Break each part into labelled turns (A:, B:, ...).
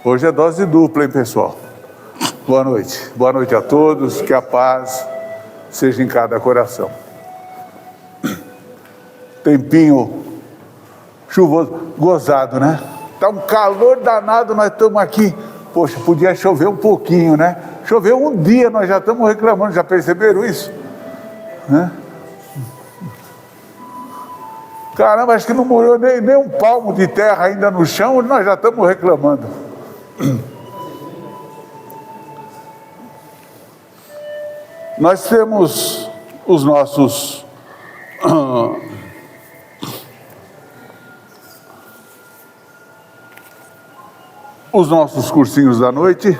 A: Hoje é dose dupla, hein, pessoal? Boa noite. Boa noite a todos. Que a paz seja em cada coração. Tempinho chuvoso, gozado, né? Tá um calor danado, nós estamos aqui. Poxa, podia chover um pouquinho, né? Choveu um dia, nós já estamos reclamando, já perceberam isso? Né? Caramba, acho que não molhou nem um palmo de terra ainda no chão, nós já estamos reclamando. Nós temos os nossos cursinhos da noite.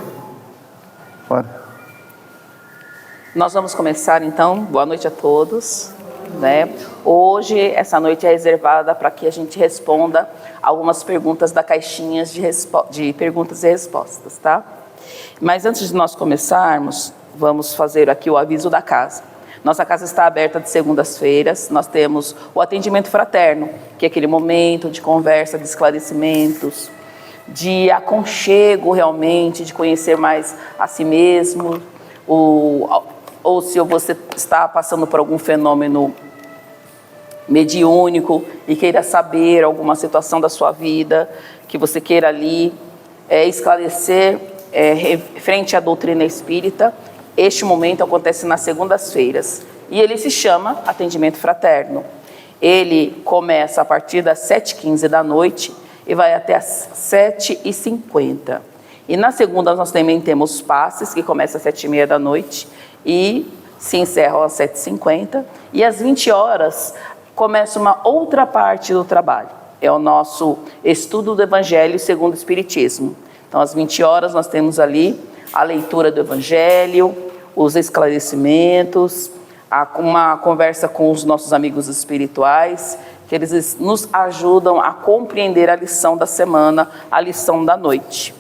B: Nós vamos começar então. Boa noite a todos, né? Hoje, essa noite é reservada para que a gente responda algumas perguntas da caixinha de perguntas e respostas, tá? Mas antes de nós começarmos, vamos fazer aqui o aviso da casa. Nossa casa está aberta de segundas-feiras, nós temos o atendimento fraterno, que é aquele momento de conversa, de esclarecimentos, de aconchego realmente, de conhecer mais a si mesmo, ou se você está passando por algum fenômeno mediúnico e queira saber alguma situação da sua vida, que você queira ali esclarecer frente à doutrina espírita. Este momento acontece nas segundas-feiras e ele se chama Atendimento Fraterno. Ele começa a partir das 7h15 da noite e vai até as 7h50. E na segunda nós também temos passes, que começa às 7h30 da noite e se encerram às 7h50. E às 20 horas começa uma outra parte do trabalho. É o nosso estudo do Evangelho segundo o Espiritismo. Então às 20 horas nós temos ali a leitura do Evangelho, os esclarecimentos, uma conversa com os nossos amigos espirituais, que eles nos ajudam a compreender a lição da semana, a lição da noite.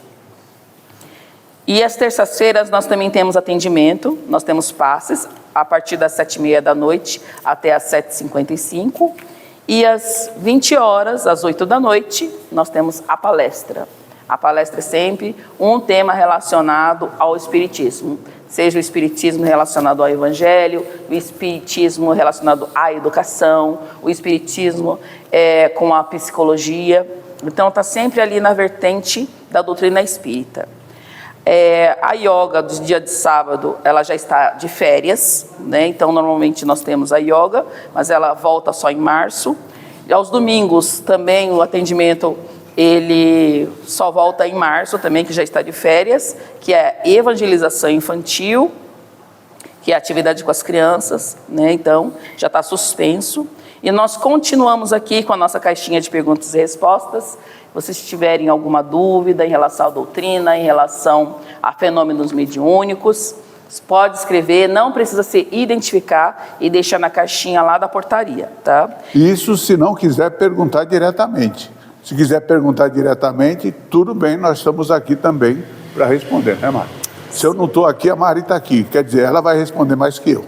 B: E às terças-feiras nós também temos atendimento, nós temos passes a partir das 7h30 da noite até as 7h55. E às 20 horas, às 8 da noite, nós temos a palestra. A palestra é sempre um tema relacionado ao Espiritismo, seja o Espiritismo relacionado ao Evangelho, o Espiritismo relacionado à educação, o Espiritismo com a psicologia. Então está sempre ali na vertente da doutrina espírita. A yoga do dia de sábado, ela já está de férias, né? Então normalmente nós temos a yoga, mas ela volta só em março. E aos domingos também o atendimento ele só volta em março também, que já está de férias, que é evangelização infantil, que é atividade com as crianças, né? Então já está suspenso. E nós continuamos aqui com a nossa caixinha de perguntas e respostas. Se vocês tiverem alguma dúvida em relação à doutrina, em relação a fenômenos mediúnicos, pode escrever, não precisa se identificar e deixar na caixinha lá da portaria, tá?
A: Isso se não quiser perguntar diretamente. Se quiser perguntar diretamente, tudo bem, nós estamos aqui também para responder, né, Mari? Se eu não estou aqui, a Mari está aqui, quer dizer, ela vai responder mais que eu.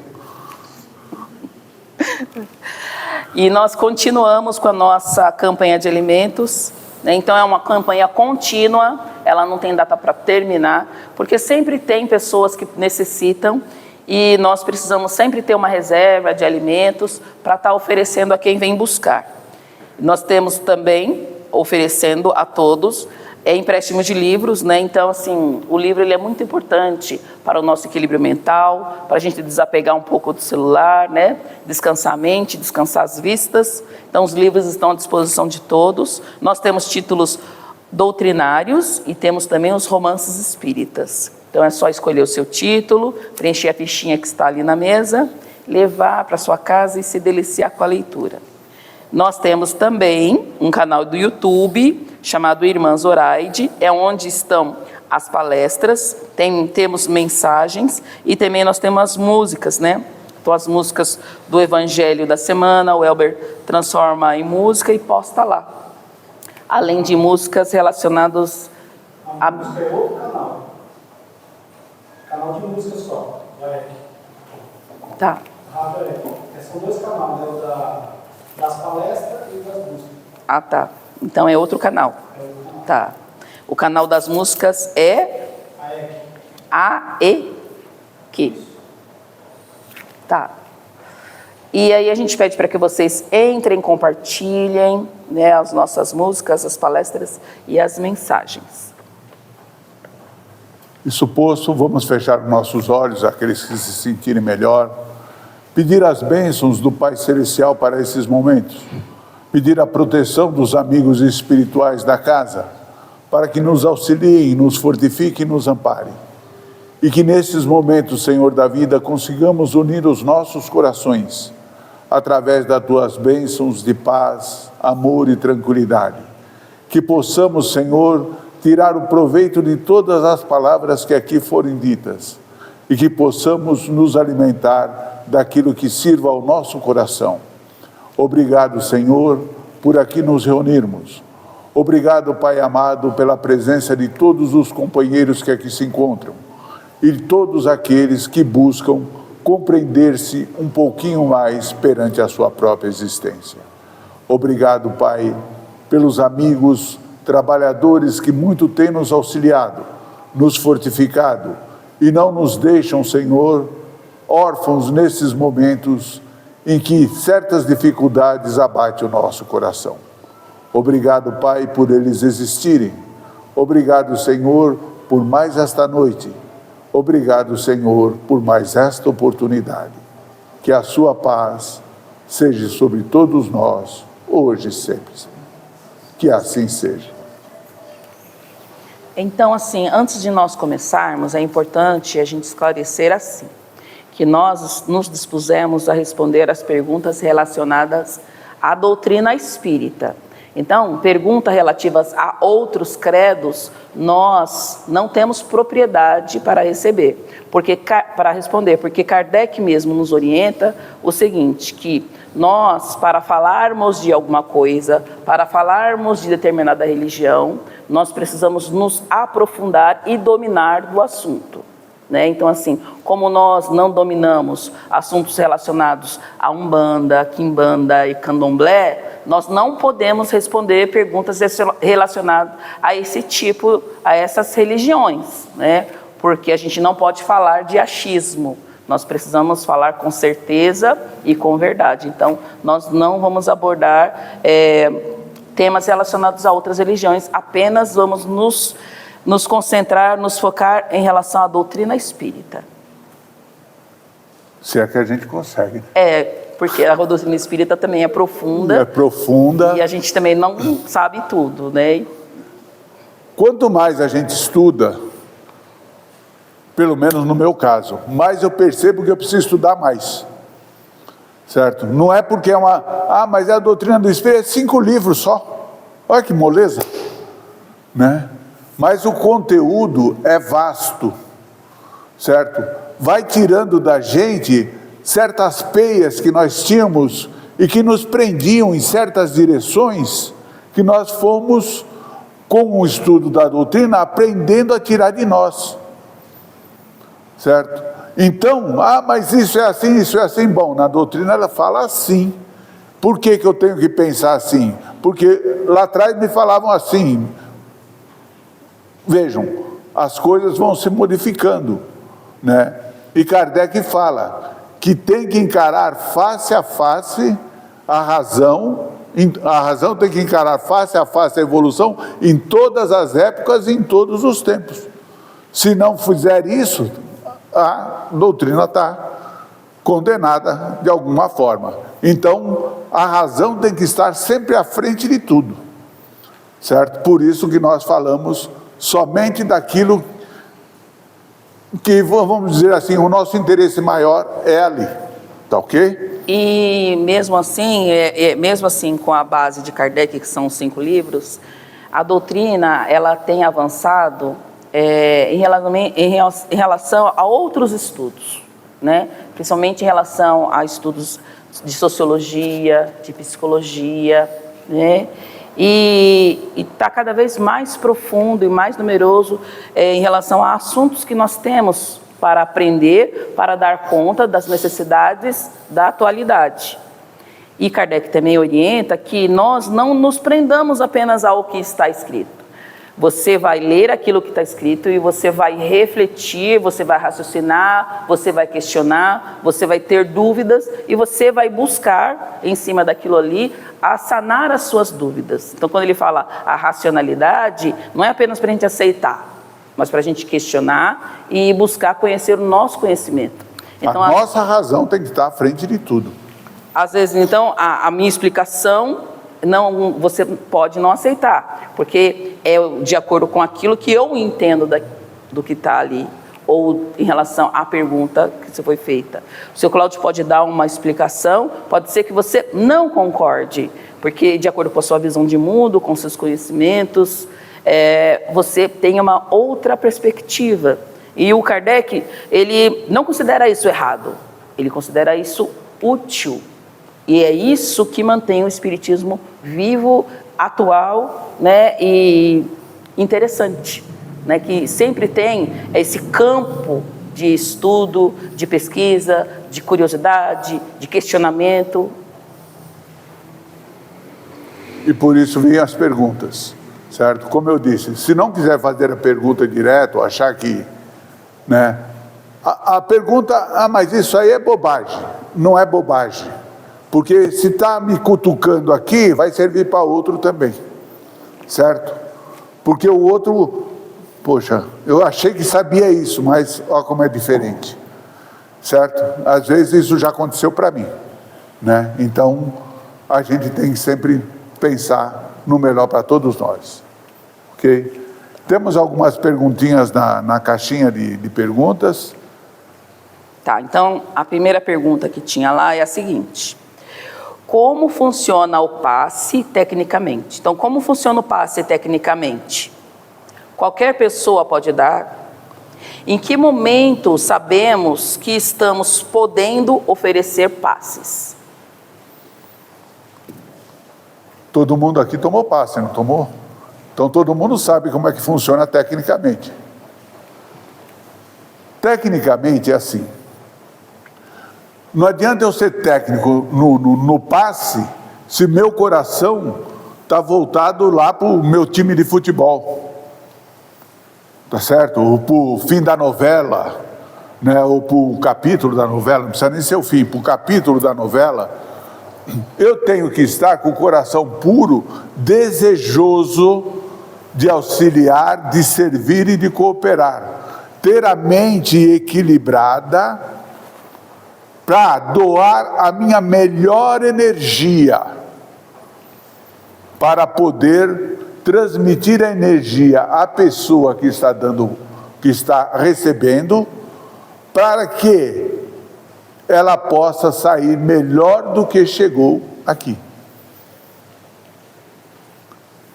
B: E nós continuamos com a nossa campanha de alimentos, né? Então é uma campanha contínua, ela não tem data para terminar, porque sempre tem pessoas que necessitam e nós precisamos sempre ter uma reserva de alimentos para estar oferecendo a quem vem buscar. Nós temos também oferecendo a todos empréstimo de livros, né? Então, assim, o livro ele é muito importante para o nosso equilíbrio mental, para a gente desapegar um pouco do celular, né? Descansar a mente, descansar as vistas. Então, os livros estão à disposição de todos. Nós temos títulos doutrinários e temos também os romances espíritas. Então, é só escolher o seu título, preencher a fichinha que está ali na mesa, levar para sua casa e se deliciar com a leitura. Nós temos também um canal do YouTube chamado Irmã Zoraide, é onde estão as palestras, temos mensagens e também nós temos as músicas, né? Então as músicas do Evangelho da semana, o Elber transforma em música e posta lá. Além de músicas relacionadas
C: a música é outro canal. Canal de música só,
B: Tá.
C: São dois canais, né? Das palestras e das músicas.
B: Ah, tá. Então é outro canal. Tá. O canal das músicas é AEQ. Tá. E aí a gente pede para que vocês entrem, compartilhem, né, as nossas músicas, as palestras e as mensagens.
A: Isso posto, vamos fechar nossos olhos, aqueles que se sentirem melhor, pedir as bênçãos do Pai Celestial para esses momentos, pedir a proteção dos amigos espirituais da casa, para que nos auxiliem, nos fortifiquem e nos amparem. E que nesses momentos, Senhor da vida, consigamos unir os nossos corações, através das tuas bênçãos de paz, amor e tranquilidade. Que possamos, Senhor, tirar o proveito de todas as palavras que aqui forem ditas e que possamos nos alimentar daquilo que sirva ao nosso coração. Obrigado, Senhor, por aqui nos reunirmos. Obrigado, Pai amado, pela presença de todos os companheiros que aqui se encontram e de todos aqueles que buscam compreender-se um pouquinho mais perante a sua própria existência. Obrigado, Pai, pelos amigos, trabalhadores que muito têm nos auxiliado, nos fortificado e não nos deixam, Senhor, órfãos nesses momentos em que certas dificuldades abatem o nosso coração. Obrigado, Pai, por eles existirem. Obrigado, Senhor, por mais esta noite. Obrigado, Senhor, por mais esta oportunidade. Que a sua paz seja sobre todos nós, hoje e sempre. Que assim seja.
B: Então, assim, antes de nós começarmos, é importante a gente esclarecer assim, que nós nos dispusemos a responder as perguntas relacionadas à doutrina espírita. Então, perguntas relativas a outros credos, nós não temos propriedade para responder, porque Kardec mesmo nos orienta o seguinte, que nós, para falarmos de alguma coisa, para falarmos de determinada religião, nós precisamos nos aprofundar e dominar do assunto. Né? Então, assim, como nós não dominamos assuntos relacionados a Umbanda, Quimbanda e Candomblé, nós não podemos responder perguntas relacionadas a esse tipo, a essas religiões, né? Porque a gente não pode falar de achismo, nós precisamos falar com certeza e com verdade. Então, nós não vamos abordar temas relacionados a outras religiões, apenas vamos nos concentrar, nos focar em relação à doutrina espírita.
A: Se é que a gente consegue.
B: Porque a doutrina espírita também é profunda.
A: É profunda.
B: E a gente também não sabe tudo, né?
A: Quanto mais a gente estuda, pelo menos no meu caso, mais eu percebo que eu preciso estudar mais. Certo? Não é porque é mas é a doutrina do Espírito, é 5 livros só. Olha que moleza. Né? Mas o conteúdo é vasto, certo? Vai tirando da gente certas peias que nós tínhamos e que nos prendiam em certas direções que nós fomos, com o estudo da doutrina, aprendendo a tirar de nós, certo? Então, mas isso é assim. Bom, na doutrina ela fala assim. Por que eu tenho que pensar assim? Porque lá atrás me falavam assim. Vejam, as coisas vão se modificando, né? E Kardec fala que tem que encarar face a face a razão tem que encarar face a face a evolução em todas as épocas e em todos os tempos. Se não fizer isso, a doutrina está condenada de alguma forma. Então, a razão tem que estar sempre à frente de tudo, certo? Por isso que nós falamos somente daquilo que, vamos dizer assim, o nosso interesse maior é ali, tá ok?
B: E mesmo assim, com a base de Kardec, que são os 5 livros, a doutrina, ela tem avançado em relação a outros estudos, né? Principalmente em relação a estudos de sociologia, de psicologia, né? E está cada vez mais profundo e mais numeroso em relação a assuntos que nós temos para aprender, para dar conta das necessidades da atualidade. E Kardec também orienta que nós não nos prendamos apenas ao que está escrito, Você vai ler aquilo que está escrito e você vai refletir, você vai raciocinar, você vai questionar, você vai ter dúvidas e você vai buscar, em cima daquilo ali, a sanar as suas dúvidas. Então, quando ele fala a racionalidade, não é apenas para a gente aceitar, mas para a gente questionar e buscar conhecer o nosso conhecimento. Então,
A: a nossa razão tem que estar à frente de tudo.
B: Às vezes, então, a minha explicação, você pode não aceitar, porque é de acordo com aquilo que eu entendo do que está ali, ou em relação à pergunta que você foi feita. O seu Cláudio pode dar uma explicação, pode ser que você não concorde, porque de acordo com a sua visão de mundo, com seus conhecimentos, você tem uma outra perspectiva. E o Kardec, ele não considera isso errado, ele considera isso útil. E é isso que mantém o Espiritismo vivo, atual, né, e interessante, né, que sempre tem esse campo de estudo, de pesquisa, de curiosidade, de questionamento.
A: E por isso vêm as perguntas, certo? Como eu disse, se não quiser fazer a pergunta direto, achar que, né, a pergunta, mas isso aí é bobagem. Não é bobagem. Porque se está me cutucando aqui, vai servir para outro também, certo? Porque o outro, poxa, eu achei que sabia isso, mas olha como é diferente, certo? Às vezes isso já aconteceu para mim, né? Então, a gente tem que sempre pensar no melhor para todos nós, ok? Temos algumas perguntinhas na caixinha de perguntas.
B: Tá, então, a primeira pergunta que tinha lá é a seguinte: como funciona o passe tecnicamente? Então, como funciona o passe tecnicamente? Qualquer pessoa pode dar? Em que momento sabemos que estamos podendo oferecer passes?
A: Todo mundo aqui tomou passe, não tomou? Então todo mundo sabe como é que funciona tecnicamente. Tecnicamente é assim. Não adianta eu ser técnico no passe se meu coração está voltado lá para o meu time de futebol. Tá certo? Ou para o fim da novela, né? Ou para o capítulo da novela, não precisa nem ser o fim, para o capítulo da novela. Eu tenho que estar com o coração puro, desejoso de auxiliar, de servir e de cooperar. Ter a mente equilibrada para doar a minha melhor energia para poder transmitir a energia à pessoa que está recebendo, para que ela possa sair melhor do que chegou aqui.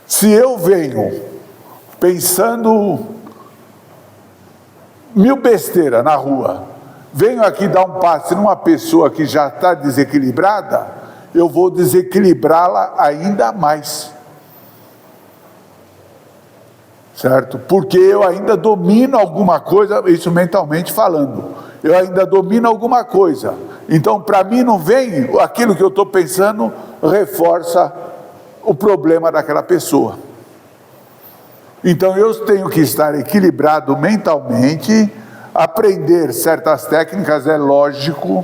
A: Se eu venho pensando mil besteiras na rua, venho aqui dar um passe numa pessoa que já está desequilibrada, eu vou desequilibrá-la ainda mais. Certo? Porque eu ainda domino alguma coisa, isso mentalmente falando. Eu ainda domino alguma coisa. Então, para mim, não vem aquilo que eu estou pensando, reforça o problema daquela pessoa. Então, eu tenho que estar equilibrado mentalmente. Aprender certas técnicas é lógico,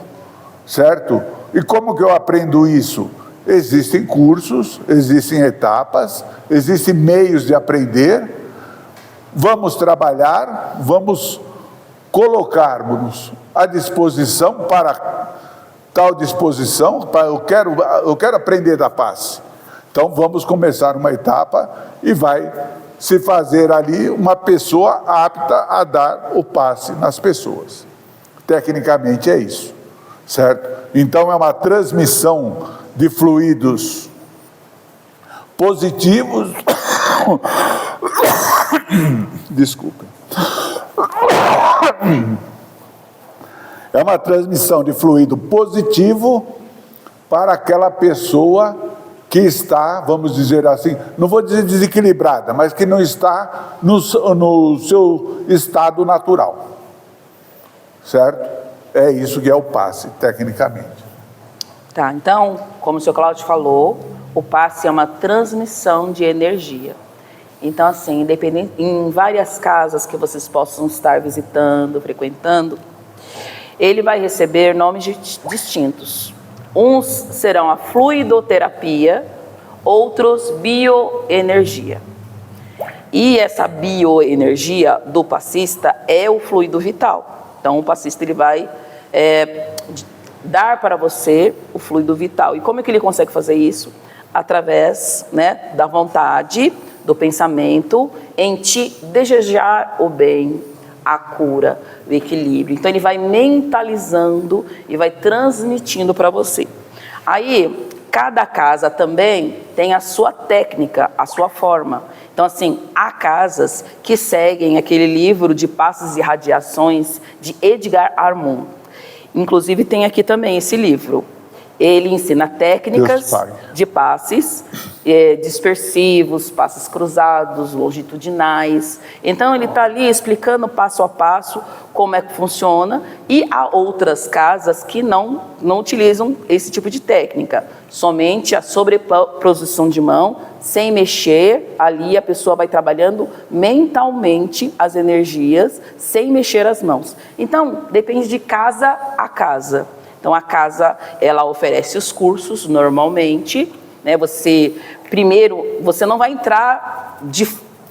A: certo? E como que eu aprendo isso? Existem cursos, existem etapas, existem meios de aprender. Vamos trabalhar, vamos colocarmos à disposição para tal disposição, eu quero aprender da paz. Então vamos começar uma etapa e vai se fazer ali uma pessoa apta a dar o passe nas pessoas. Tecnicamente é isso, certo? Então é uma transmissão de fluidos positivos. Desculpa. É uma transmissão de fluido positivo para aquela pessoa que está, vamos dizer assim, não vou dizer desequilibrada, mas que não está no seu estado natural. Certo? É isso que é o passe, tecnicamente.
B: Tá, então, como o seu Cláudio falou, o passe é uma transmissão de energia. Então, assim, independente, em várias casas que vocês possam estar visitando, frequentando, ele vai receber nomes distintos. Uns serão a fluidoterapia, outros bioenergia. E essa bioenergia do passista é o fluido vital. Então, o passista ele vai dar para você o fluido vital. E como é que ele consegue fazer isso? Através, né, da vontade, do pensamento, em te desejar o bem, a cura, o equilíbrio. Então, ele vai mentalizando e vai transmitindo para você. Aí, cada casa também tem a sua técnica, a sua forma. Então, assim, há casas que seguem aquele livro de passes e radiações de Edgar Armand. Inclusive, tem aqui também esse livro. Ele ensina técnicas de passes dispersivos, passes cruzados, longitudinais. Então, ele está ali explicando passo a passo como é que funciona. E há outras casas que não utilizam esse tipo de técnica. Somente a sobreposição de mão, sem mexer. Ali a pessoa vai trabalhando mentalmente as energias, sem mexer as mãos. Então, depende de casa a casa. Então, a casa, ela oferece os cursos normalmente, né? Você não vai entrar de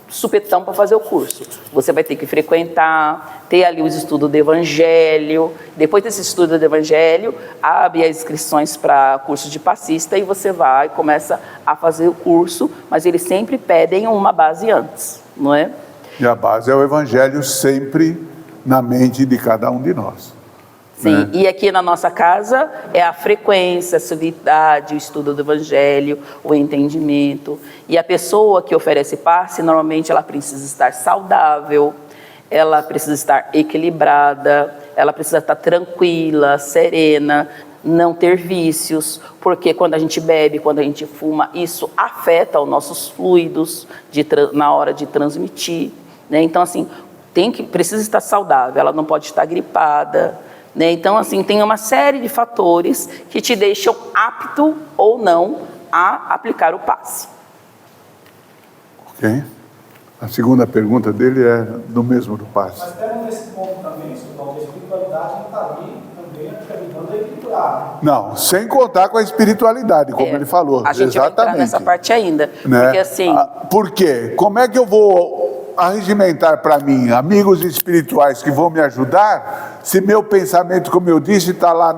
B: supetão para fazer o curso. Você vai ter que frequentar, ter ali os estudos do Evangelho. Depois desse estudo do Evangelho, abre as inscrições para curso de passista e você vai e começa a fazer o curso, mas eles sempre pedem uma base antes, não é?
A: E a base é o Evangelho sempre na mente de cada um de nós.
B: Sim, e aqui na nossa casa é a frequência, a civilidade, o estudo do Evangelho, o entendimento. E a pessoa que oferece passe, normalmente ela precisa estar saudável, ela precisa estar equilibrada, ela precisa estar tranquila, serena, não ter vícios, porque quando a gente bebe, quando a gente fuma, isso afeta os nossos fluidos na hora de transmitir, né? Então, assim, precisa estar saudável, ela não pode estar gripada, né? Então, assim, tem uma série de fatores que te deixam apto ou não a aplicar o passe.
A: Ok. A segunda pergunta dele é do mesmo do passe.
C: Mas temos nesse ponto também, Silvão, que a espiritualidade não está ali também ajudando a equilibrar.
A: Não, sem contar com a espiritualidade, como ele falou.
B: A gente vai entrar nessa parte ainda.
A: Né?
B: Porque assim...
A: Por quê? Como é que eu vou arregimentar para mim amigos espirituais que vão me ajudar se meu pensamento, como eu disse, está lá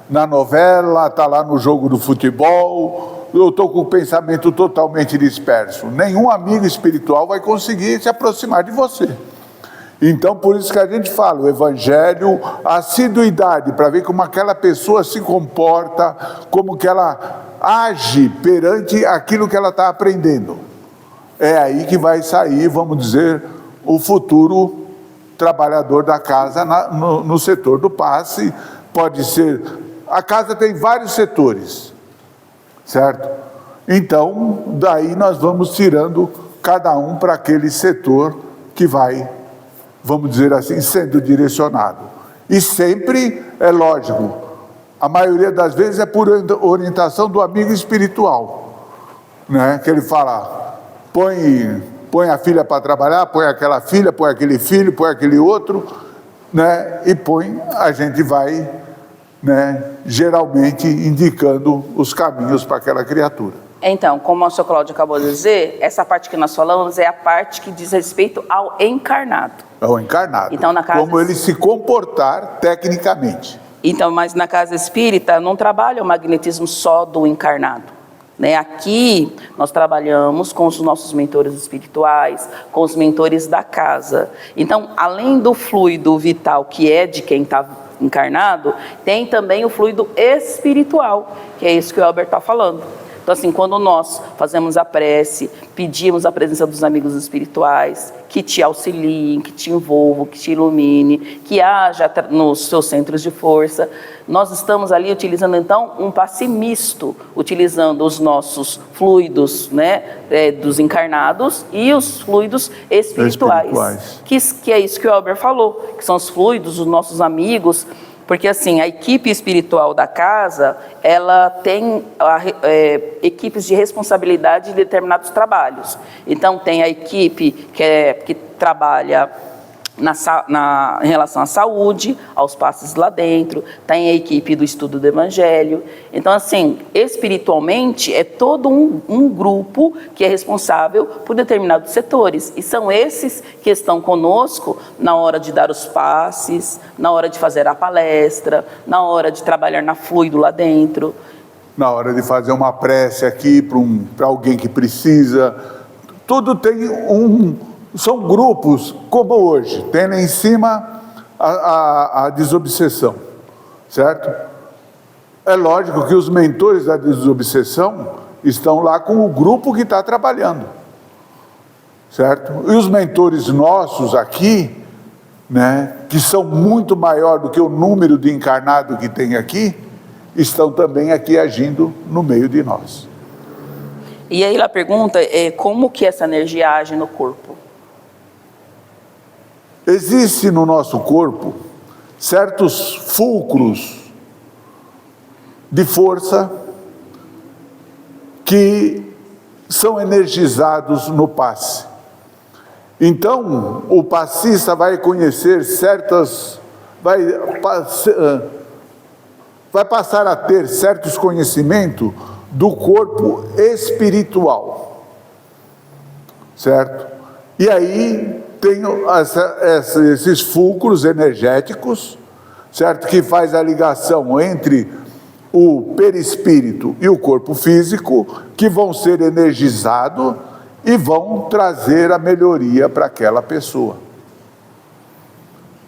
A: na novela, está lá no jogo do futebol, eu estou com o pensamento totalmente disperso. Nenhum amigo espiritual vai conseguir se aproximar de você. Então, por isso que a gente fala, o Evangelho, a assiduidade, para ver como aquela pessoa se comporta, como que ela age perante aquilo que ela está aprendendo. É aí que vai sair, vamos dizer, o futuro trabalhador da casa no setor do passe. Pode ser... A casa tem vários setores, certo? Então, daí nós vamos tirando cada um para aquele setor que vai, vamos dizer assim, sendo direcionado. E sempre, é lógico, a maioria das vezes é por orientação do amigo espiritual, né? Que ele fala... Põe a filha para trabalhar, põe aquela filha, põe aquele filho, põe aquele outro, né? E a gente vai, né, geralmente indicando os caminhos para aquela criatura.
B: Então, como o Sr. Cláudio acabou de dizer, essa parte que nós falamos é a parte que diz respeito ao encarnado.
A: Ao encarnado,
B: então, na casa...
A: como ele se comportar tecnicamente.
B: Então, mas na casa espírita não trabalha o magnetismo só do encarnado. Né? Aqui nós trabalhamos com os nossos mentores espirituais, com os mentores da casa. Então, além do fluido vital que é de quem está encarnado, tem também o fluido espiritual, que é isso que o Elber está falando. Então, assim, quando nós fazemos a prece, pedimos a presença dos amigos espirituais, que te auxiliem, que te envolvam, que te ilumine, que haja nos seus centros de força, nós estamos ali utilizando, então, um passe misto, utilizando os nossos fluidos, né, dos encarnados e os fluidos espirituais. Que é isso que o Elber falou, que são os fluidos dos nossos amigos Porque assim, a equipe espiritual da casa, ela tem equipes de responsabilidade de determinados trabalhos. Então tem a equipe que trabalha em relação à saúde, aos passos lá dentro, tem a equipe do estudo do Evangelho. Então, assim, espiritualmente é todo um grupo que é responsável por determinados setores. E são esses que estão conosco na hora de dar os passes, na hora de fazer a palestra, na hora de trabalhar na fluido lá dentro.
A: Na hora de fazer uma prece aqui para alguém que precisa. Tudo tem são grupos, como hoje, tem lá em cima a desobsessão, certo? É lógico que os mentores da desobsessão estão lá com o grupo que está trabalhando, certo? E os mentores nossos aqui, né, que são muito maior do que o número de encarnado que tem aqui, estão também aqui agindo no meio de nós.
B: E aí a pergunta é como que essa energia age no corpo?
A: Existe no nosso corpo certos fulcros de força que são energizados no passe. Então, o passista vai conhecer vai passar a ter certos conhecimentos do corpo espiritual, certo? E aí tem esses fulcros energéticos, certo? Que faz a ligação entre o perispírito e o corpo físico, que vão ser energizados e vão trazer a melhoria para aquela pessoa,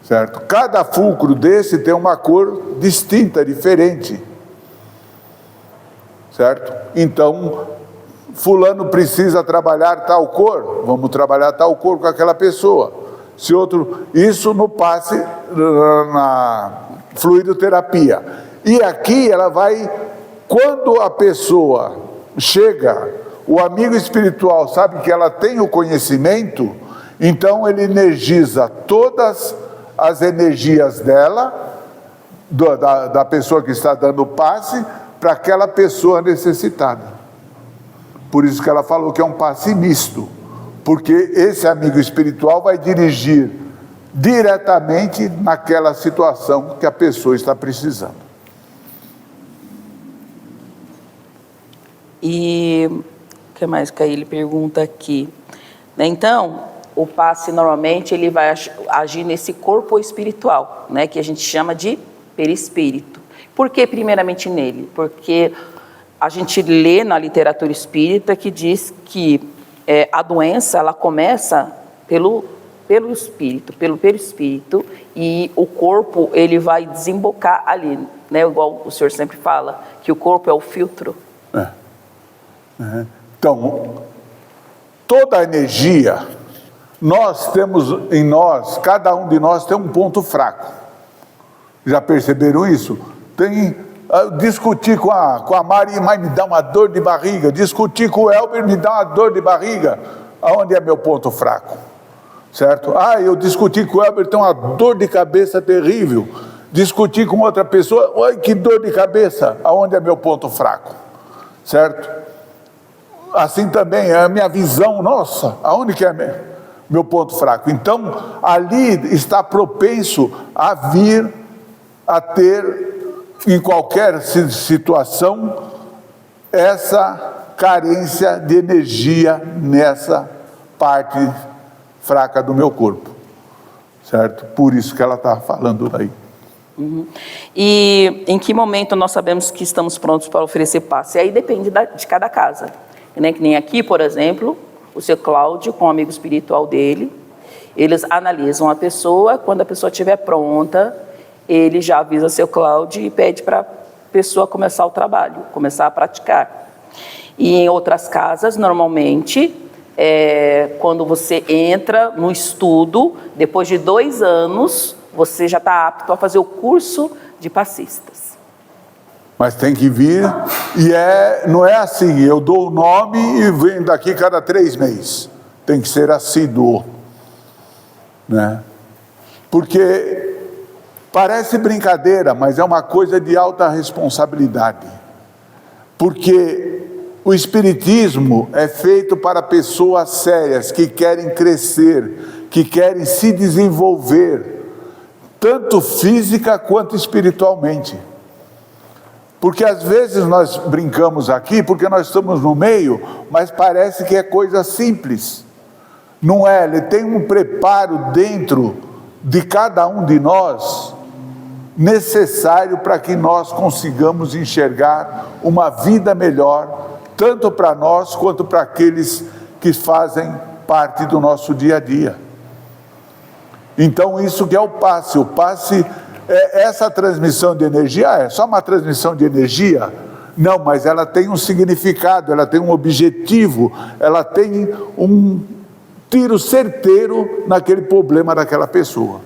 A: certo? Cada fulcro desse tem uma cor distinta, diferente, certo? Então, fulano precisa trabalhar tal cor, vamos trabalhar tal cor com aquela pessoa. Se outro, isso no passe na fluidoterapia. E aqui ela vai, quando a pessoa chega, o amigo espiritual sabe que ela tem o conhecimento, então ele energiza todas as energias dela, da pessoa que está dando o passe, para aquela pessoa necessitada. Por isso que ela falou que é um passe misto, porque esse amigo espiritual vai dirigir diretamente naquela situação que a pessoa está precisando.
B: E o que mais que aí ele pergunta aqui? Então, o passe normalmente ele vai agir nesse corpo espiritual, né, que a gente chama de perispírito. Por que primeiramente nele? Porque a gente lê na literatura espírita que diz que a doença ela começa pelo espírito, pelo perispírito, e o corpo ele vai desembocar ali, né? Igual o senhor sempre fala, que o corpo é o filtro.
A: Então, toda a energia, nós temos em nós, cada um de nós tem um ponto fraco. Já perceberam isso? Discutir com a Mari, mas me dá uma dor de barriga. Discutir com o Elber, me dá uma dor de barriga. Aonde é meu ponto fraco? Certo? Eu discuti com o Elber, tem uma dor de cabeça terrível. Discutir com outra pessoa, oi, que dor de cabeça. Aonde é meu ponto fraco? Certo? Assim também é a minha visão, nossa, aonde que é meu ponto fraco? Então, ali está propenso a vir a ter, em qualquer situação, essa carência de energia nessa parte fraca do meu corpo, certo? Por isso que ela está falando aí.
B: E em que momento nós sabemos que estamos prontos para oferecer passe? Aí depende de cada casa, né? Que nem aqui, por exemplo, o seu Cláudio, com o amigo espiritual dele, eles analisam a pessoa, quando a pessoa estiver pronta, ele já avisa seu Cláudio e pede para a pessoa começar o trabalho, começar a praticar. E em outras casas, normalmente, quando você entra no estudo, depois de 2 anos, você já está apto a fazer o curso de passistas.
A: Mas tem que vir, e não é assim, eu dou o nome e venho daqui cada 3 meses. Tem que ser assíduo, né? Porque Parece brincadeira, mas é uma coisa de alta responsabilidade. Porque o espiritismo é feito para pessoas sérias que querem crescer, que querem se desenvolver, tanto física quanto espiritualmente. Porque às vezes nós brincamos aqui, porque nós estamos no meio, mas parece que é coisa simples. Não é, ele tem um preparo dentro de cada um de nós, necessário para que nós consigamos enxergar uma vida melhor, tanto para nós quanto para aqueles que fazem parte do nosso dia a dia. Então isso que é o passe. O passe é essa transmissão de energia. É só uma transmissão de energia? Não, mas ela tem um significado, ela tem um objetivo, ela tem um tiro certeiro naquele problema daquela pessoa.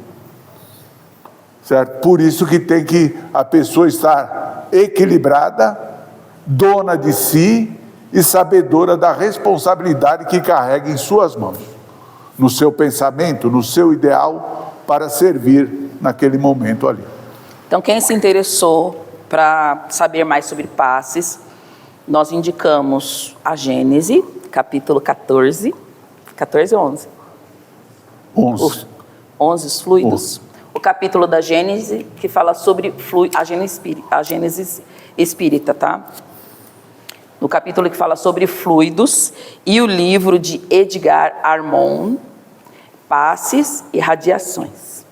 A: Certo? Por isso que tem que a pessoa estar equilibrada, dona de si e sabedora da responsabilidade que carrega em suas mãos, no seu pensamento, no seu ideal, para servir naquele momento ali.
B: Então, quem se interessou para saber mais sobre passes, nós indicamos a Gênese, capítulo 14, 14 ou 11?
A: 11.
B: 11, os fluidos. O capítulo da Gênese, que fala sobre a Gênese espírita, tá? No capítulo que fala sobre fluidos, e o livro de Edgar Armond, Passes e Radiações.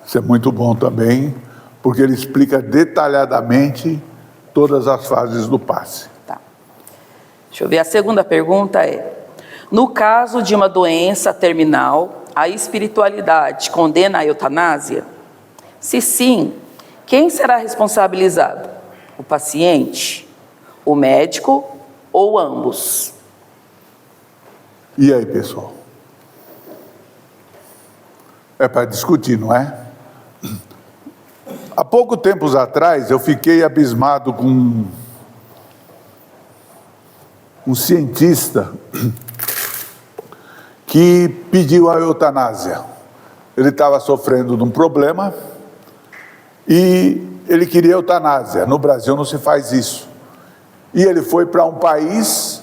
A: Isso é muito bom também, porque ele explica detalhadamente todas as fases do passe.
B: Tá. Deixa eu ver, a segunda pergunta é: no caso de uma doença terminal, a espiritualidade condena a eutanásia? Se sim, quem será responsabilizado? O paciente, o médico ou ambos?
A: E aí, pessoal? É para discutir, não é? Há pouco tempo atrás eu fiquei abismado com um cientista que pediu a eutanásia. Ele estava sofrendo de um problema e ele queria eutanásia. No Brasil não se faz isso. E ele foi para um país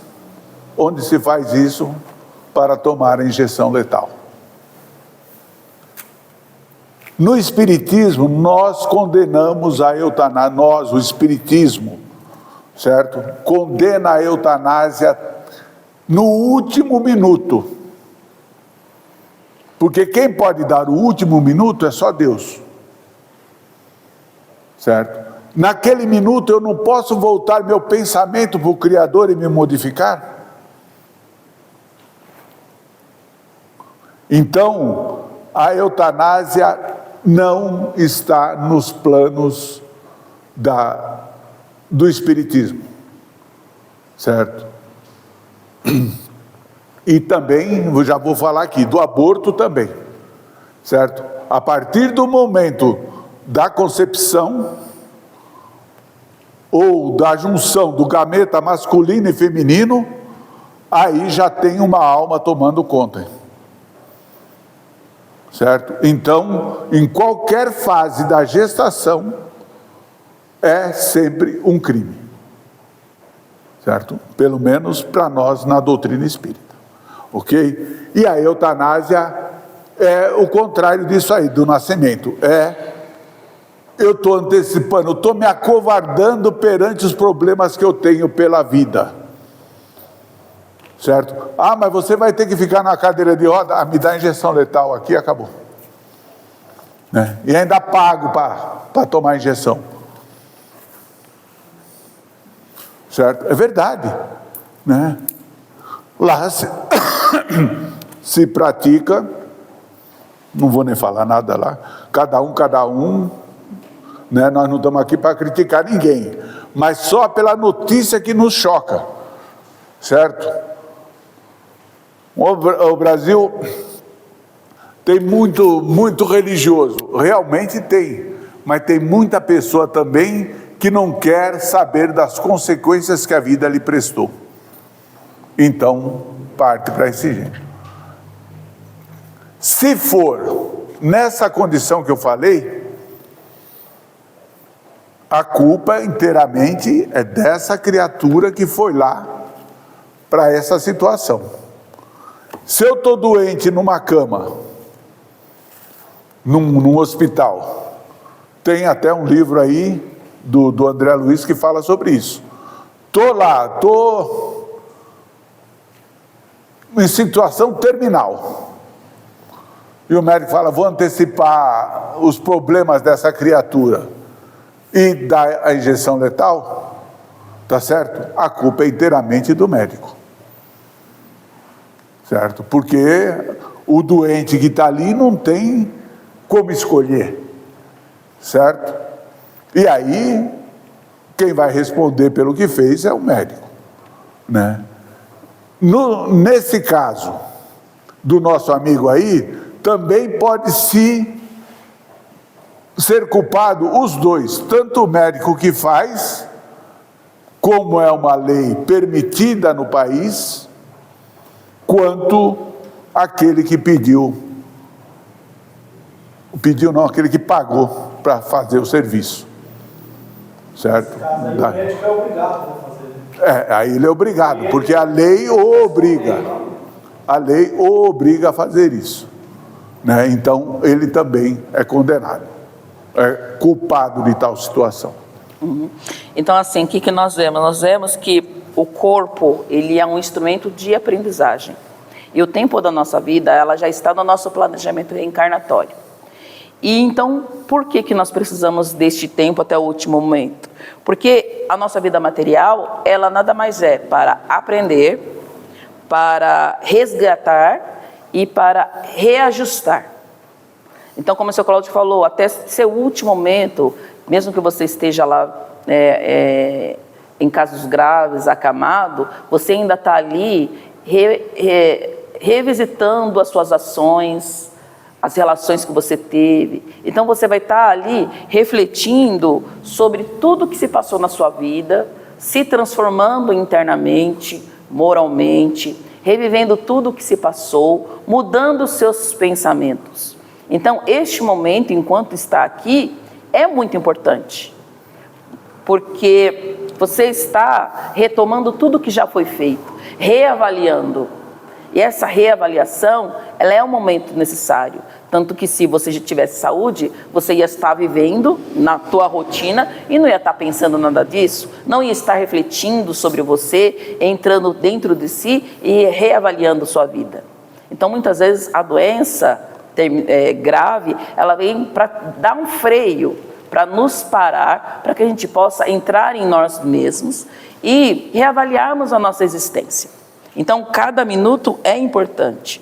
A: onde se faz isso para tomar a injeção letal. No Espiritismo, nós condenamos a eutanásia, nós, o Espiritismo, certo? Condena a eutanásia no último minuto. Porque quem pode dar o último minuto é só Deus. Certo? Naquele minuto eu não posso voltar meu pensamento para o Criador e me modificar. Então, a eutanásia não está nos planos do Espiritismo. Certo? E também, já vou falar aqui, do aborto também. Certo? A partir do momento da concepção ou da junção do gameta masculino e feminino, aí já tem uma alma tomando conta. Certo? Então, em qualquer fase da gestação, é sempre um crime. Certo? Pelo menos para nós na doutrina espírita. Ok? E a eutanásia é o contrário disso aí, do nascimento. Eu estou antecipando, estou me acovardando perante os problemas que eu tenho pela vida. Certo? Ah, mas você vai ter que ficar na cadeira de roda. Ah, me dá injeção letal aqui, acabou. Né? E ainda pago para tomar a injeção. Certo? É verdade. Né? Lá se pratica, não vou nem falar nada lá, cada um, né? Nós não estamos aqui para criticar ninguém, mas só pela notícia que nos choca. Certo? O Brasil tem muito religioso, realmente tem, mas tem muita pessoa também que não quer saber das consequências que a vida lhe prestou. Então, parte para esse jeito. Se for nessa condição que eu falei, a culpa inteiramente é dessa criatura que foi lá para essa situação. Se eu estou doente numa cama, num hospital, tem até um livro aí do André Luiz que fala sobre isso. Estou lá, estou em situação terminal. E o médico fala, vou antecipar os problemas dessa criatura e dar a injeção letal, tá certo? A culpa é inteiramente do médico. Certo? Porque o doente que está ali não tem como escolher. Certo? E aí, quem vai responder pelo que fez é o médico. Né? Nesse caso do nosso amigo aí, também pode ser culpado os dois, tanto o médico que faz, como é uma lei permitida no país, quanto aquele que aquele que pagou para fazer o serviço. Certo?
C: Nesse caso aí, o médico é obrigado a fazer.
A: Aí ele é obrigado, porque a lei o obriga. A lei o obriga a fazer isso. Né? Então, ele também é condenado, é culpado de tal situação.
B: Uhum. Então, assim, o que nós vemos? Nós vemos que o corpo, ele é um instrumento de aprendizagem. E o tempo da nossa vida, ela já está no nosso planejamento reencarnatório. E então, por que nós precisamos deste tempo até o último momento? Porque a nossa vida material, ela nada mais é para aprender, para resgatar e para reajustar. Então, como o seu Cláudio falou, até seu último momento, mesmo que você esteja lá em casos graves, acamado, você ainda está ali revisitando as suas ações, as relações que você teve. Então, você vai estar ali refletindo sobre tudo que se passou na sua vida, se transformando internamente, moralmente, revivendo tudo o que se passou, mudando os seus pensamentos. Então, este momento, enquanto está aqui, é muito importante, porque você está retomando tudo que já foi feito, reavaliando. E essa reavaliação, ela é um momento necessário. Tanto que se você já tivesse saúde, você ia estar vivendo na tua rotina e não ia estar pensando nada disso, não ia estar refletindo sobre você, entrando dentro de si e reavaliando sua vida. Então, muitas vezes, a doença grave, ela vem para dar um freio, para nos parar, para que a gente possa entrar em nós mesmos e reavaliarmos a nossa existência. Então, cada minuto é importante.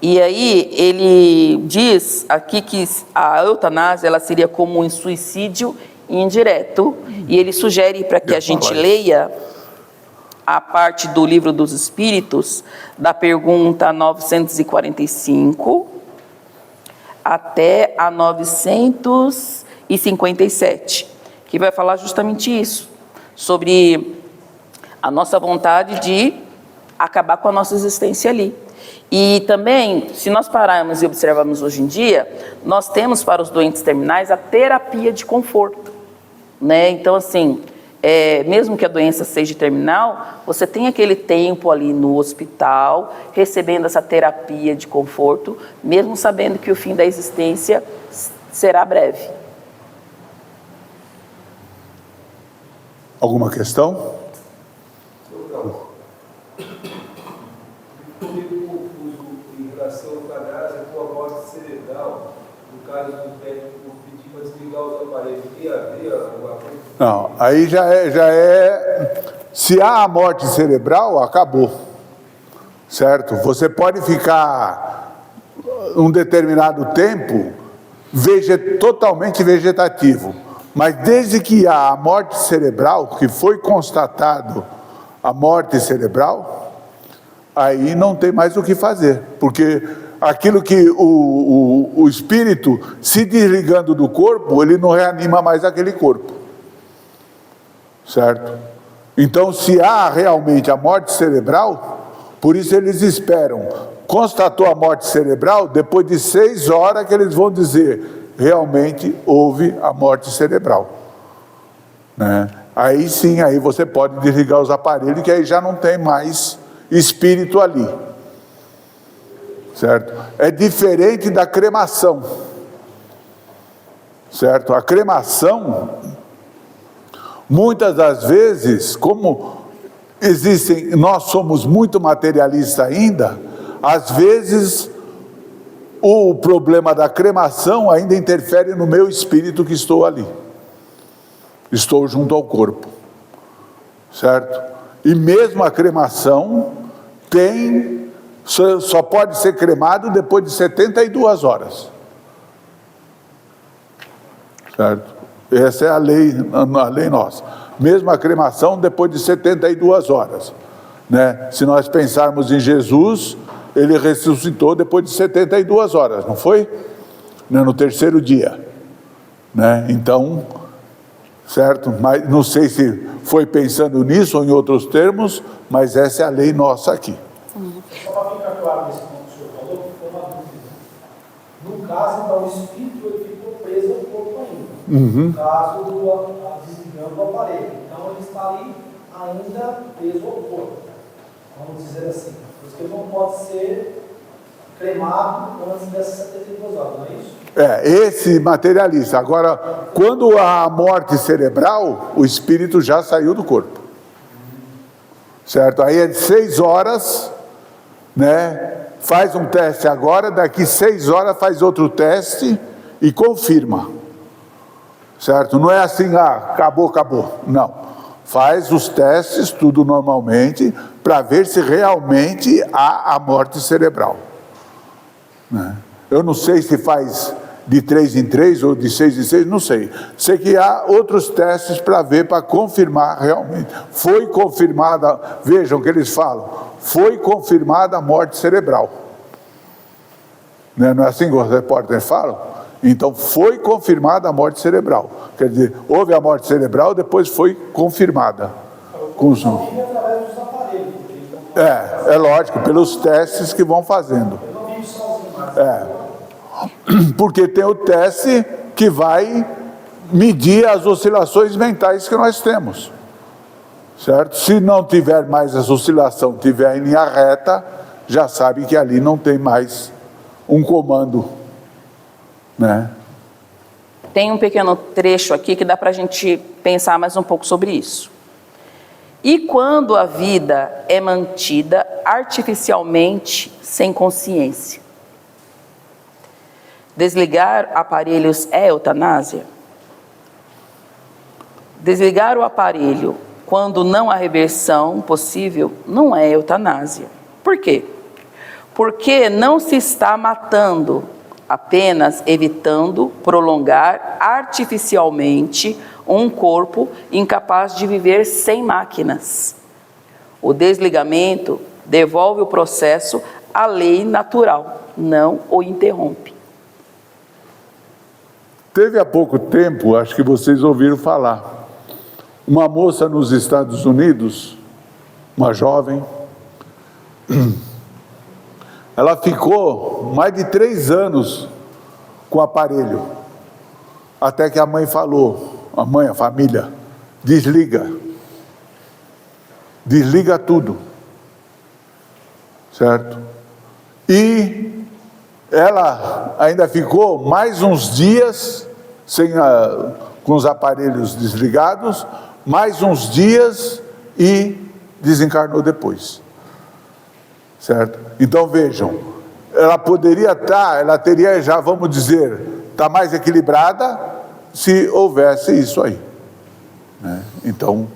B: E aí, ele diz aqui que a eutanásia, ela seria como um suicídio indireto, e ele sugere para que a gente leia a parte do Livro dos Espíritos, da pergunta 945 até a 957, que vai falar justamente isso, sobre a nossa vontade de acabar com a nossa existência ali. E também, se nós pararmos e observarmos hoje em dia, nós temos para os doentes terminais a terapia de conforto, né? Então, assim, mesmo que a doença seja terminal, você tem aquele tempo ali no hospital, recebendo essa terapia de conforto, mesmo sabendo que o fim da existência será breve.
A: Alguma questão?
D: Em relação ao eutanásia com a morte cerebral, no caso do técnico pedir para desligar os aparelhos, ia haver alguma coisa?
A: Não, aí já é. Se há a morte cerebral, acabou. Certo? Você pode ficar um determinado tempo totalmente vegetativo, mas desde que há a morte cerebral, que foi constatado a morte cerebral, aí não tem mais o que fazer, porque aquilo que o espírito, se desligando do corpo, ele não reanima mais aquele corpo, certo? Então, se há realmente a morte cerebral, por isso eles esperam, constatou a morte cerebral, depois de 6 horas que eles vão dizer, realmente houve a morte cerebral, né? Aí sim, aí você pode desligar os aparelhos, que aí já não tem mais espírito ali, certo? É diferente da cremação, certo? A cremação, muitas das vezes, como nós somos muito materialistas ainda, às vezes o problema da cremação ainda interfere no meu espírito que estou ali. Estou junto ao corpo, certo? E mesmo a cremação só pode ser cremado depois de 72 horas, certo? Essa é a lei nossa. Mesmo a cremação depois de 72 horas, né? Se nós pensarmos em Jesus, ele ressuscitou depois de 72 horas, não foi? No terceiro dia, né? Então, certo? Mas não sei se foi pensando nisso ou em outros termos, mas essa é a lei nossa aqui.
C: Só para ficar claro nesse ponto que o senhor falou, que foi uma dúvida. No caso, então, o espírito ele ficou preso ao corpo ainda. No caso desligando o aparelho. Então, ele está ali ainda preso ao corpo. Vamos dizer assim. Por isso que ele não pode ser cremado antes dessas 72 horas, não é isso?
A: Esse materialista. Agora, quando há a morte cerebral, o espírito já saiu do corpo, certo? Aí é de 6 horas, né? Faz um teste agora, daqui 6 horas faz outro teste e confirma, certo? Não é assim, acabou, não. Faz os testes, tudo normalmente, para ver se realmente há a morte cerebral, né? Eu não sei se faz de 3 em 3 ou de 6 em 6, não sei. Sei que há outros testes para ver, para confirmar realmente. Foi confirmada, vejam o que eles falam, foi confirmada a morte cerebral. Não é assim que os repórteres falam? Então foi confirmada a morte cerebral. Quer dizer, houve a morte cerebral, depois foi confirmada.
C: Através dos aparelhos.
A: É lógico, pelos testes que vão fazendo.
C: Eu não vivo sozinho, mas...
A: Porque tem o teste que vai medir as oscilações mentais que nós temos, certo? Se não tiver mais essa oscilação, tiver em linha reta, já sabe que ali não tem mais um comando, né?
B: Tem um pequeno trecho aqui que dá para a gente pensar mais um pouco sobre isso. E quando a vida é mantida artificialmente sem consciência? Desligar aparelhos é eutanásia? Desligar o aparelho quando não há reversão possível não é eutanásia. Por quê? Porque não se está matando, apenas evitando prolongar artificialmente um corpo incapaz de viver sem máquinas. O desligamento devolve o processo à lei natural, não o interrompe.
A: Teve há pouco tempo, acho que vocês ouviram falar, uma moça nos Estados Unidos, uma jovem, ela ficou mais de 3 anos com o aparelho, até que a mãe falou, a família, desliga tudo, certo? E ela ainda ficou mais uns dias com os aparelhos desligados, mais uns dias e desencarnou depois, certo? Então vejam, ela teria já, vamos dizer, está mais equilibrada se houvesse isso aí, né? Então,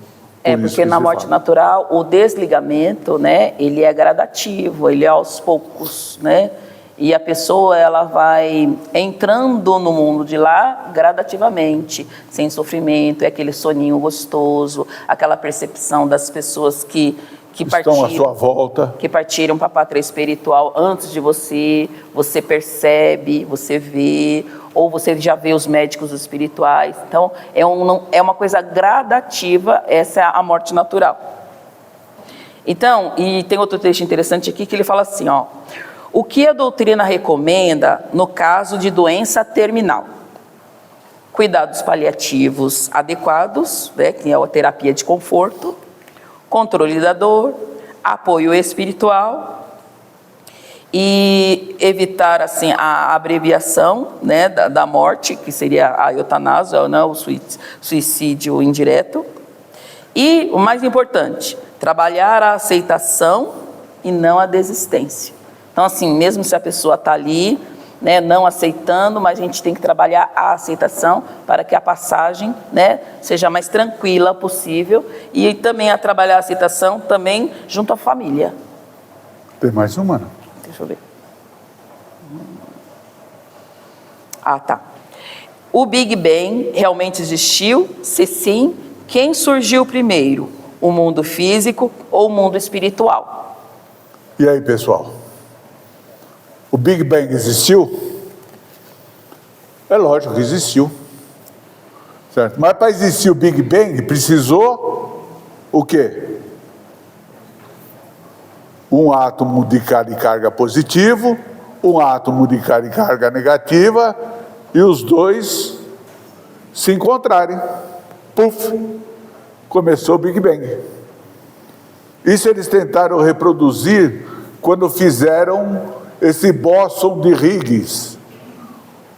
B: porque na morte natural o desligamento, né, ele é gradativo, ele é aos poucos, né? E a pessoa, ela vai entrando no mundo de lá gradativamente, sem sofrimento, é aquele soninho gostoso, aquela percepção das pessoas que
A: estão à sua volta,
B: que partiram para a pátria espiritual antes de você percebe, você vê, ou você já vê os médicos espirituais. Então, é uma coisa gradativa, essa é a morte natural. Então, e tem outro texto interessante aqui que ele fala assim, ó: o que a doutrina recomenda no caso de doença terminal? cuidados paliativos adequados, né, que é a terapia de conforto, controle da dor, apoio espiritual e evitar assim a abreviação, né, da morte, que seria a eutanásia, né, o suicídio indireto. E o mais importante, trabalhar a aceitação e não a desistência. Então, assim, mesmo se a pessoa está ali, né, não aceitando, mas a gente tem que trabalhar a aceitação para que a passagem, né, seja mais tranquila possível, e também a trabalhar a aceitação também junto à família.
A: Tem mais uma? Não?
B: Deixa eu ver. Ah, tá. O Big Bang realmente existiu? Se sim, quem surgiu primeiro? O mundo físico ou o mundo espiritual?
A: E aí, pessoal? O Big Bang existiu? É lógico que existiu. Certo? Mas para existir o Big Bang, precisou o quê? Um átomo de carga positivo, um átomo de carga negativa, e os dois se encontrarem. Puf! Começou o Big Bang. Isso eles tentaram reproduzir quando fizeram esse bóson de Higgs,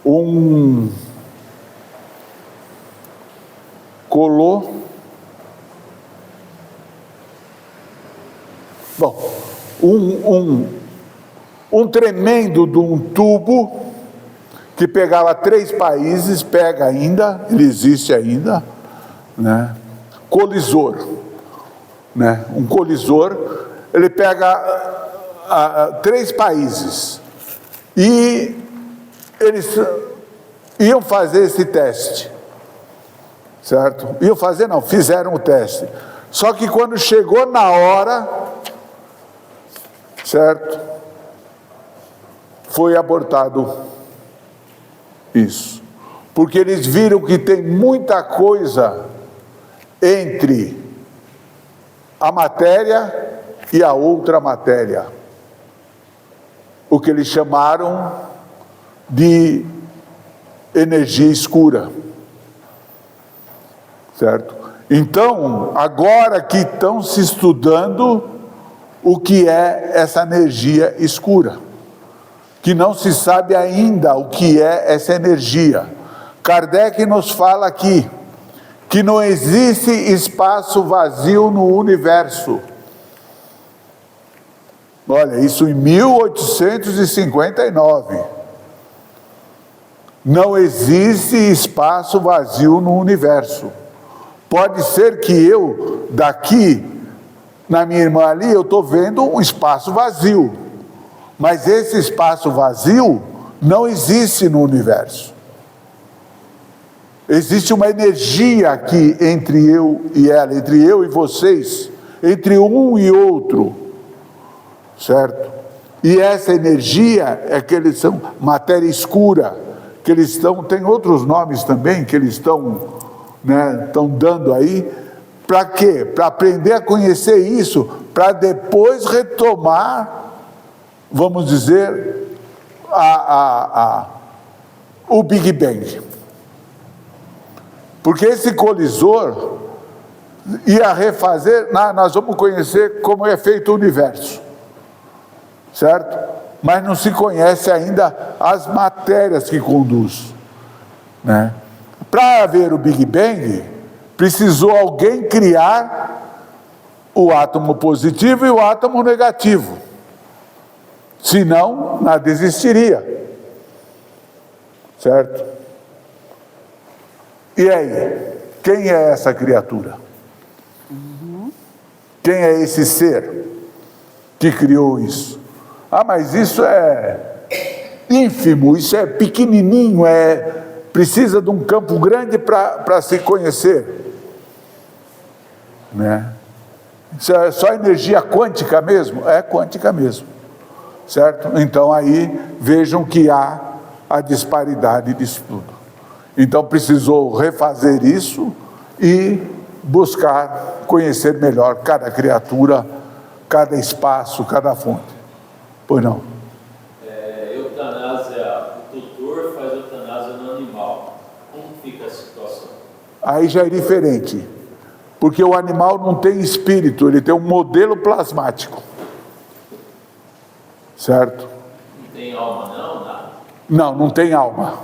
A: um tremendo de um tubo que pegava 3 países, pega ainda, ele existe ainda, né? Colisor, né? Um colisor, ele pega 3 países e eles iam fazer esse teste, certo? Iam fazer, não, fizeram o teste. Só que quando chegou na hora, certo? Foi abortado isso. Porque eles viram que tem muita coisa entre a matéria e a outra matéria. O que eles chamaram de energia escura. Certo? Então, agora que estão se estudando o que é essa energia escura, que não se sabe ainda o que é essa energia. Kardec nos fala aqui que não existe espaço vazio no universo. Olha, isso em 1859. Não existe espaço vazio no universo. Pode ser que eu, daqui, na minha irmã ali, eu estou vendo um espaço vazio. Mas esse espaço vazio não existe no universo. Existe uma energia aqui entre eu e ela, entre eu e vocês, entre um e outro. Certo? E essa energia é que eles são matéria escura, que eles estão, tem outros nomes também que eles estão, né, estão dando aí. Para quê? Para aprender a conhecer isso, para depois retomar, vamos dizer, o Big Bang. Porque esse colisor ia refazer, nós vamos conhecer como é feito o universo, certo? Mas não se conhece ainda as matérias que conduz, né? Para haver o Big Bang, precisou alguém criar o átomo positivo e o átomo negativo. Senão, nada existiria. Certo? E aí? Quem é essa criatura? Quem é esse ser que criou isso? Ah, mas isso é ínfimo, isso é pequenininho, precisa de um campo grande para se conhecer. Né? Isso é só energia quântica mesmo? É quântica mesmo. Certo? Então aí vejam que há a disparidade disso tudo. Então precisou refazer isso e buscar conhecer melhor cada criatura, cada espaço, cada fonte. Pois não?
E: Eutanásia, o tutor faz eutanásia no animal. Como fica a situação?
A: Aí já é diferente, porque o animal não tem espírito, ele tem um modelo plasmático, certo?
E: Não tem alma não, nada?
A: Não, não tem alma.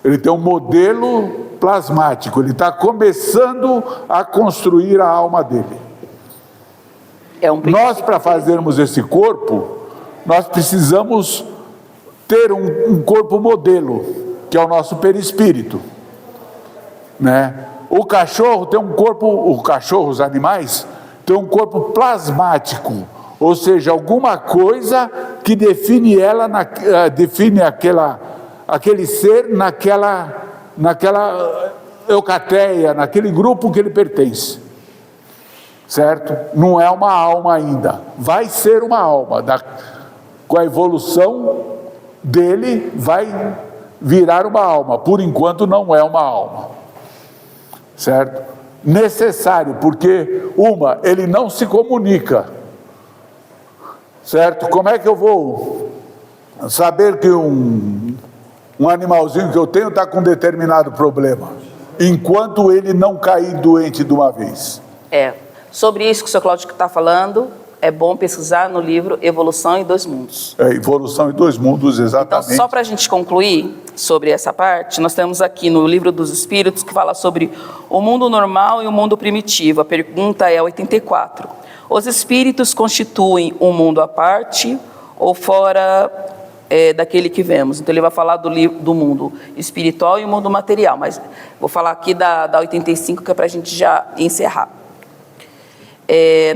A: Ele tem um modelo plasmático, ele está começando a construir a alma dele. Nós, para fazermos esse corpo, nós precisamos ter um corpo modelo, que é o nosso perispírito, né? O cachorro tem um corpo, os animais, tem um corpo plasmático, ou seja, alguma coisa que define ela, define aquele ser naquela eucateia, naquele grupo que ele pertence, certo? Não é uma alma ainda, vai ser uma alma, com a evolução dele vai virar uma alma, por enquanto não é uma alma, certo? Necessário, porque ele não se comunica, certo? Como é que eu vou saber que um animalzinho que eu tenho está com um determinado problema, enquanto ele não cair doente de uma vez?
B: Sobre isso que o Sr. Cláudio está falando, é bom pesquisar no livro Evolução em Dois Mundos.
A: Evolução em Dois Mundos, exatamente.
B: Então, só para a gente concluir sobre essa parte, nós temos aqui no Livro dos Espíritos, que fala sobre o mundo normal e o mundo primitivo. A pergunta é 84. Os espíritos constituem um mundo à parte ou fora daquele que vemos? Então, ele vai falar do mundo espiritual e o mundo material, mas vou falar aqui da 85, que é para a gente já encerrar.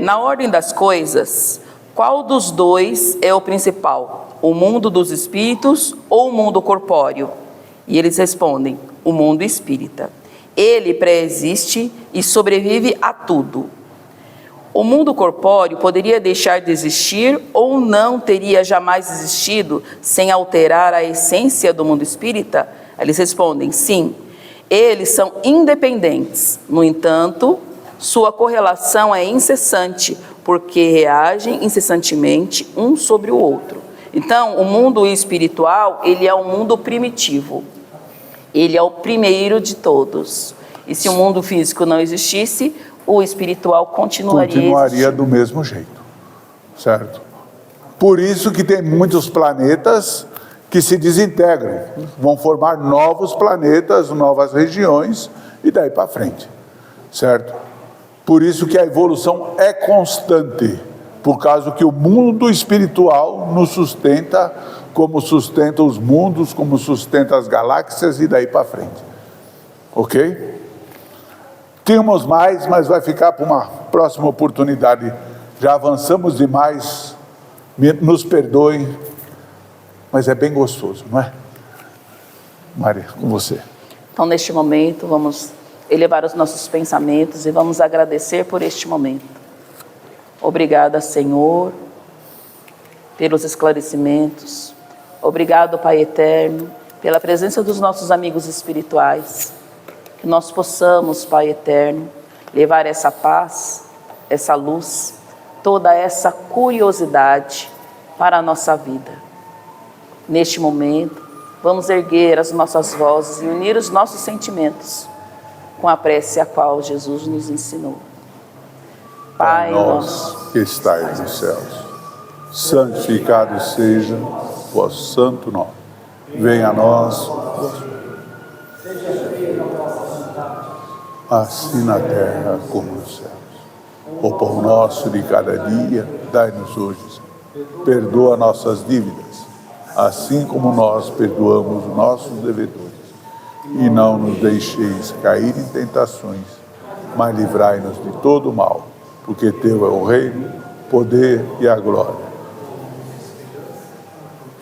B: Na ordem das coisas, qual dos dois é o principal? O mundo dos espíritos ou o mundo corpóreo? E eles respondem, o mundo espírita. Ele pré-existe e sobrevive a tudo. O mundo corpóreo poderia deixar de existir ou não teria jamais existido sem alterar a essência do mundo espírita? Eles respondem, sim. Eles são independentes, no entanto, sua correlação é incessante, porque reagem incessantemente um sobre o outro. Então, o mundo espiritual, ele é um mundo primitivo. Ele é o primeiro de todos. E se o mundo físico não existisse, o espiritual continuaria
A: do mesmo jeito, certo? Por isso que tem muitos planetas que se desintegram, vão formar novos planetas, novas regiões, e daí para frente, certo? Por isso que a evolução é constante, por causa que o mundo espiritual nos sustenta, como sustenta os mundos, como sustenta as galáxias e daí para frente. Ok? Tínhamos mais, mas vai ficar para uma próxima oportunidade. Já avançamos demais, nos perdoem, mas é bem gostoso, não é? Maria, com você.
B: Então, neste momento, vamos elevar os nossos pensamentos e vamos agradecer por este momento. Obrigada, Senhor, pelos esclarecimentos. Obrigado, Pai Eterno, pela presença dos nossos amigos espirituais. Que nós possamos, Pai Eterno, levar essa paz, essa luz, toda essa curiosidade para a nossa vida. Neste momento, vamos erguer as nossas vozes e unir os nossos sentimentos com a prece a qual Jesus nos ensinou. Pai nosso,
A: que estais nos céus, santificado seja o vosso santo nome. Venha a nós, assim na terra como nos céus. O pão nosso de cada dia, dai-nos hoje. Perdoa nossas dívidas, assim como nós perdoamos os nossos devedores. E não nos deixeis cair em tentações, mas livrai-nos de todo o mal, porque teu é o reino, o poder e a glória.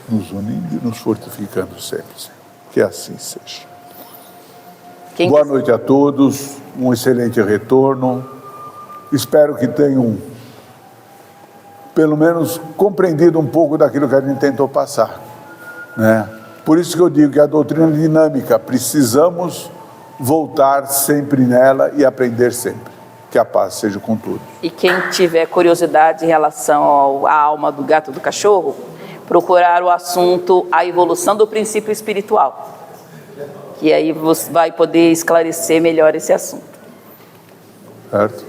A: Nos unindo e nos fortificando sempre, Senhor. Que assim seja. Boa noite a todos, um excelente retorno. Espero que tenham, pelo menos, compreendido um pouco daquilo que a gente tentou passar, né? Por isso que eu digo que a doutrina é dinâmica, precisamos voltar sempre nela e aprender sempre. Que a paz seja com todos.
B: E quem tiver curiosidade em relação à alma do gato e do cachorro, procurar o assunto, a evolução do princípio espiritual. que aí você vai poder esclarecer melhor esse assunto.
A: Certo?